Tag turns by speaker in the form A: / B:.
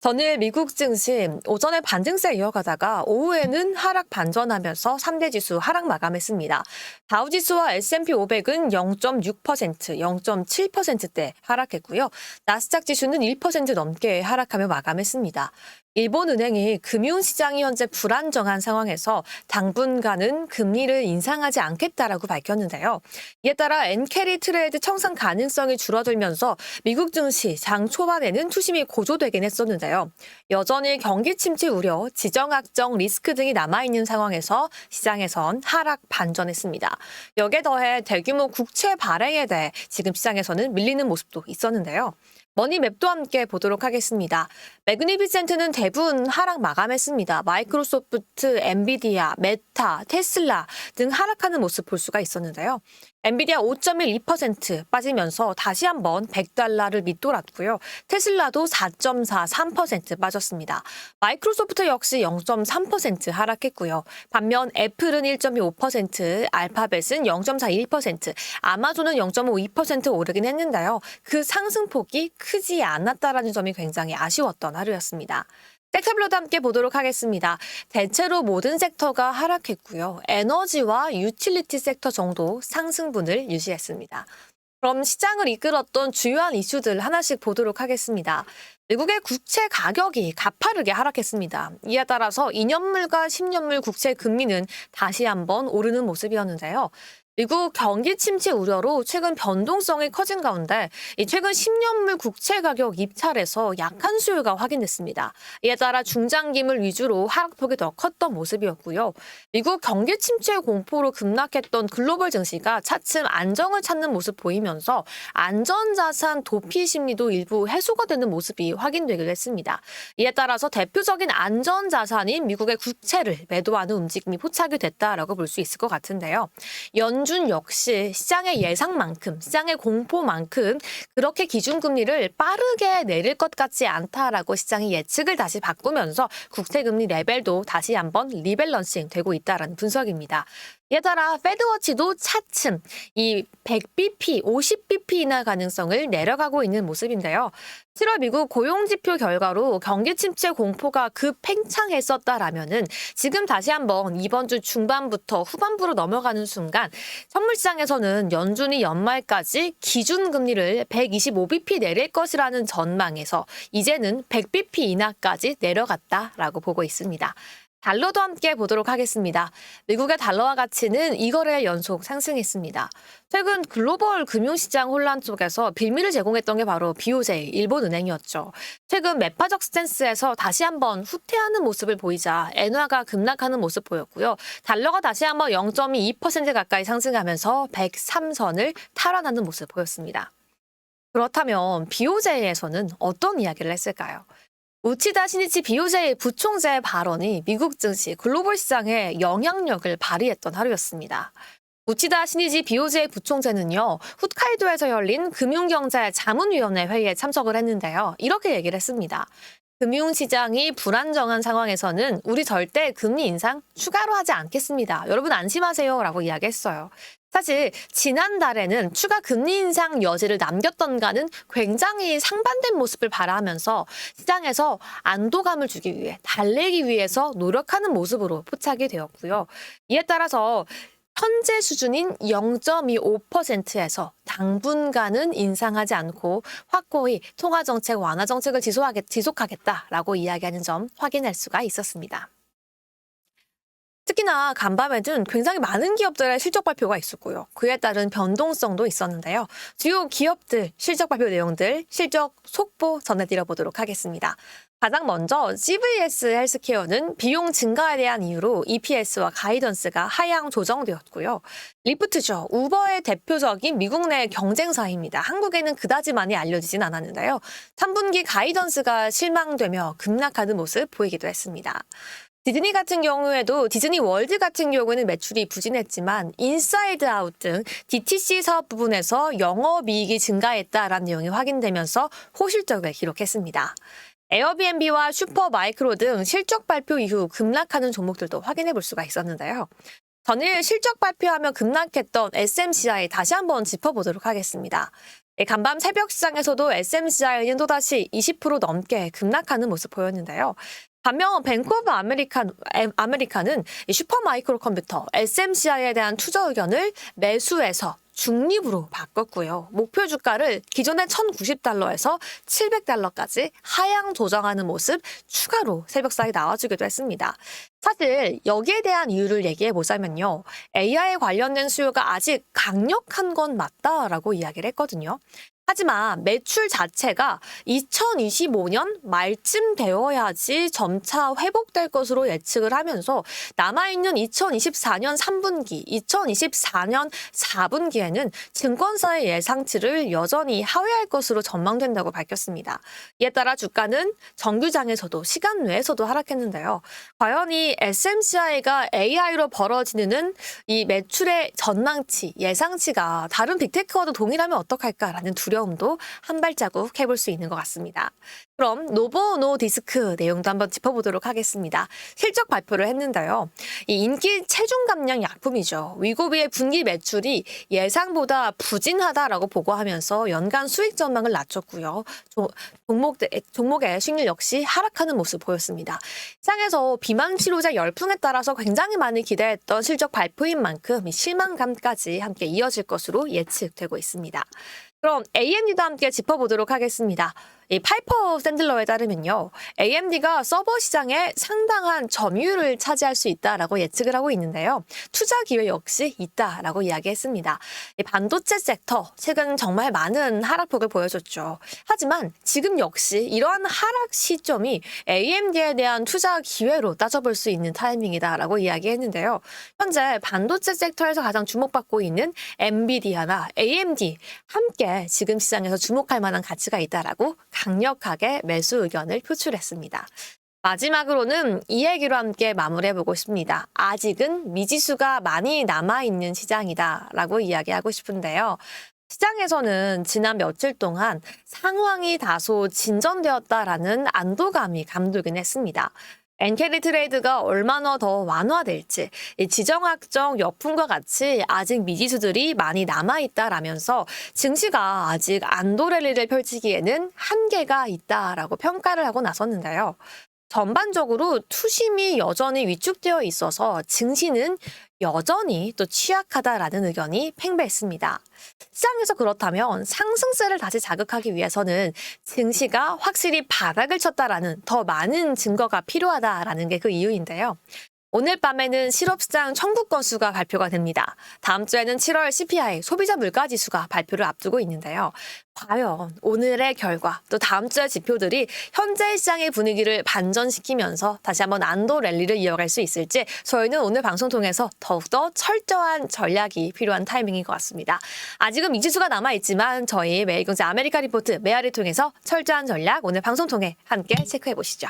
A: 전일 미국 증시 오전에 반등세 이어가다가 오후에는 하락 반전하면서 3대 지수 하락 마감했습니다. 다우지수와 S&P 500은 0.6%, 0.7%대 하락했고요. 나스닥 지수는 1% 넘게 하락하며 마감했습니다. 일본은행이 금융시장이 현재 불안정한 상황에서 당분간은 금리를 인상하지 않겠다라고 밝혔는데요. 이에 따라 엔캐리 트레이드 청산 가능성이 줄어들면서 미국 증시 장 초반에는 투심이 고조되긴 했었는데요. 여전히 경기 침체 우려, 지정학적 리스크 등이 남아있는 상황에서 시장에선 하락 반전했습니다. 여기에 더해 대규모 국채 발행에 대해 지금 시장에서는 밀리는 모습도 있었는데요. 머니맵도 함께 보도록 하겠습니다. 매그니피센트는 대부분 하락 마감했습니다. 마이크로소프트, 엔비디아, 메타, 테슬라 등 하락하는 모습 볼 수가 있었는데요. 엔비디아 5.12% 빠지면서 다시 한번 $100를 밑돌았고요. 테슬라도 4.43% 빠졌습니다. 마이크로소프트 역시 0.3% 하락했고요. 반면 애플은 1.25%, 알파벳은 0.41%, 아마존은 0.52% 오르긴 했는데요. 그 상승폭이 크지 않았다라는 점이 굉장히 아쉬웠던 하루였습니다. 섹터별로도 함께 보도록 하겠습니다. 대체로 모든 섹터가 하락했고요. 에너지와 유틸리티 섹터 정도 상승분을 유지했습니다. 그럼 시장을 이끌었던 주요한 이슈들 하나씩 보도록 하겠습니다. 미국의 국채 가격이 가파르게 하락했습니다. 이에 따라서 2년물과 10년물 국채 금리는 다시 한번 오르는 모습이었는데요. 미국 경기 침체 우려로 최근 변동성이 커진 가운데 최근 10년물 국채 가격 입찰에서 약한 수요가 확인됐습니다. 이에 따라 중장기물 위주로 하락폭이 더 컸던 모습이었고요. 미국 경기 침체 공포로 급락했던 글로벌 증시가 차츰 안정을 찾는 모습 보이면서 안전자산 도피 심리도 일부 해소가 되는 모습이 확인되기도 했습니다. 이에 따라서 대표적인 안전자산인 미국의 국채를 매도하는 움직임이 포착이 됐다라고 볼 수 있을 것 같은데요. 연준 역시 시장의 예상만큼, 시장의 공포만큼 그렇게 기준금리를 빠르게 내릴 것 같지 않다라고 시장이 예측을 다시 바꾸면서 국채금리 레벨도 다시 한번 리밸런싱 되고 있다는 분석입니다. 이에 따라 페드워치도 차츰 이 100bp, 50bp 인하 가능성을 내려가고 있는 모습인데요. 7월 미국 고용지표 결과로 경기 침체 공포가 급팽창했었다라면은 지금 다시 한번 이번 주 중반부터 후반부로 넘어가는 순간 선물시장에서는 연준이 연말까지 기준금리를 125bp 내릴 것이라는 전망에서 이제는 100bp 인하까지 내려갔다라고 보고 있습니다. 달러도 함께 보도록 하겠습니다. 미국의 달러화 가치는 2거래일 연속 상승했습니다. 최근 글로벌 금융시장 혼란 속에서 빌미를 제공했던 게 바로 BOJ, 일본은행이었죠. 최근 매파적 스탠스에서 다시 한번 후퇴하는 모습을 보이자 엔화가 급락하는 모습 보였고요. 달러가 다시 한번 0.2% 가까이 상승하면서 103선을 탈환하는 모습 보였습니다. 그렇다면 BOJ에서는 어떤 이야기를 했을까요? 우치다 시니치 BOJ 부총재의 발언이 미국 증시, 글로벌 시장에 영향력을 발휘했던 하루였습니다. 우치다 시니치 BOJ 부총재는요, 홋카이도에서 열린 금융경제자문위원회 회의에 참석을 했는데요. 이렇게 얘기를 했습니다. 금융시장이 불안정한 상황에서는 우리 절대 금리 인상 추가로 하지 않겠습니다. 여러분 안심하세요 라고 이야기했어요. 사실 지난달에는 추가 금리 인상 여지를 남겼던가는 굉장히 상반된 모습을 발휘하면서 시장에서 안도감을 주기 위해 달래기 위해서 노력하는 모습으로 포착이 되었고요. 이에 따라서 현재 수준인 0.25%에서 당분간은 인상하지 않고 확고히 통화정책 완화 정책을 지속하겠다라고 이야기하는 점 확인할 수가 있었습니다. 특히나 간밤에는 굉장히 많은 기업들의 실적 발표가 있었고요. 그에 따른 변동성도 있었는데요. 주요 기업들 실적 발표 내용들, 실적 속보 전해드려 보도록 하겠습니다. 가장 먼저 CVS 헬스케어는 비용 증가에 대한 이유로 EPS와 가이던스가 하향 조정되었고요. 리프트죠. 우버의 대표적인 미국 내 경쟁사입니다. 한국에는 그다지 많이 알려지진 않았는데요. 3분기 가이던스가 실망되며 급락하는 모습 보이기도 했습니다. 디즈니 같은 경우에도 디즈니 월드 같은 경우에는 매출이 부진했지만 인사이드 아웃 등 DTC 사업 부분에서 영업이익이 증가했다라는 내용이 확인되면서 호실적을 기록했습니다. 에어비앤비와 슈퍼마이크로 등 실적 발표 이후 급락하는 종목들도 확인해 볼 수가 있었는데요. 전일 실적 발표하며 급락했던 SMCI 다시 한번 짚어보도록 하겠습니다. 간밤 새벽 시장에서도 SMCI는 또다시 20% 넘게 급락하는 모습 보였는데요. 반면 뱅크 오브 아메리카는 이 슈퍼마이크로 컴퓨터 SMCI에 대한 투자 의견을 매수해서 중립으로 바꿨고요. 목표 주가를 기존의 1,090달러에서 700달러까지 하향 조정하는 모습 추가로 새벽 사이 나와주기도 했습니다. 사실 여기에 대한 이유를 얘기해 보자면요. AI 관련된 수요가 아직 강력한 건 맞다라고 이야기를 했거든요. 하지만 매출 자체가 2025년 말쯤 되어야지 점차 회복될 것으로 예측을 하면서 남아있는 2024년 3분기, 2024년 4분기에는 증권사의 예상치를 여전히 하회할 것으로 전망된다고 밝혔습니다. 이에 따라 주가는 정규장에서도 시간 외에서도 하락했는데요. 과연 이 SMCI가 AI로 벌어지는 이 매출의 전망치, 예상치가 다른 빅테크와도 동일하면 어떡할까라는 두려움도 한 발자국 해볼 수 있는 것 같습니다. 그럼 노보 노디스크 내용도 한번 짚어보도록 하겠습니다. 실적 발표를 했는데요. 이 인기 체중 감량 약품이죠. 위고비의 분기 매출이 예상보다 부진하다라고 보고하면서 연간 수익 전망을 낮췄고요. 종목의 수익률 역시 하락하는 모습 보였습니다. 시장에서 비만 치료제 열풍에 따라서 굉장히 많이 기대했던 실적 발표인 만큼 이 실망감까지 함께 이어질 것으로 예측되고 있습니다. 그럼 AMD도 함께 짚어보도록 하겠습니다. 이 파이퍼 샌들러에 따르면요. AMD가 서버 시장에 상당한 점유율을 차지할 수 있다라고 예측을 하고 있는데요. 투자 기회 역시 있다라고 이야기했습니다. 이 반도체 섹터 최근 정말 많은 하락폭을 보여줬죠. 하지만 지금 역시 이러한 하락 시점이 AMD에 대한 투자 기회로 따져볼 수 있는 타이밍이다라고 이야기했는데요. 현재 반도체 섹터에서 가장 주목받고 있는 엔비디아나 AMD 함께 지금 시장에서 주목할 만한 가치가 있다라고 강력하게 매수 의견을 표출했습니다. 마지막으로는 이 얘기로 함께 마무리해보고 싶습니다. 아직은 미지수가 많이 남아있는 시장이다라고 이야기하고 싶은데요. 시장에서는 지난 며칠 동안 상황이 다소 진전되었다라는 안도감이 감돌긴 했습니다. 엔캐리 트레이드가 얼마나 더 완화될지, 지정학적 역풍과 같이 아직 미지수들이 많이 남아있다라면서 증시가 아직 안도 랠리를 펼치기에는 한계가 있다라고 평가를 하고 나섰는데요. 전반적으로 투심이 여전히 위축되어 있어서 증시는 여전히 또 취약하다라는 의견이 팽배했습니다. 시장에서 그렇다면 상승세를 다시 자극하기 위해서는 증시가 확실히 바닥을 쳤다라는 더 많은 증거가 필요하다라는 게 그 이유인데요. 오늘 밤에는 실업시장 청구 건수가 발표가 됩니다. 다음 주에는 7월 CPI 소비자 물가지수가 발표를 앞두고 있는데요. 과연 오늘의 결과 또 다음 주의 지표들이 현재 시장의 분위기를 반전시키면서 다시 한번 안도 랠리를 이어갈 수 있을지 저희는 오늘 방송 통해서 더욱더 철저한 전략이 필요한 타이밍인 것 같습니다. 아직은 미지수가 남아있지만 저희 매일경제 아메리카 리포트 메아를 통해서 철저한 전략 오늘 방송 통해 함께 체크해 보시죠.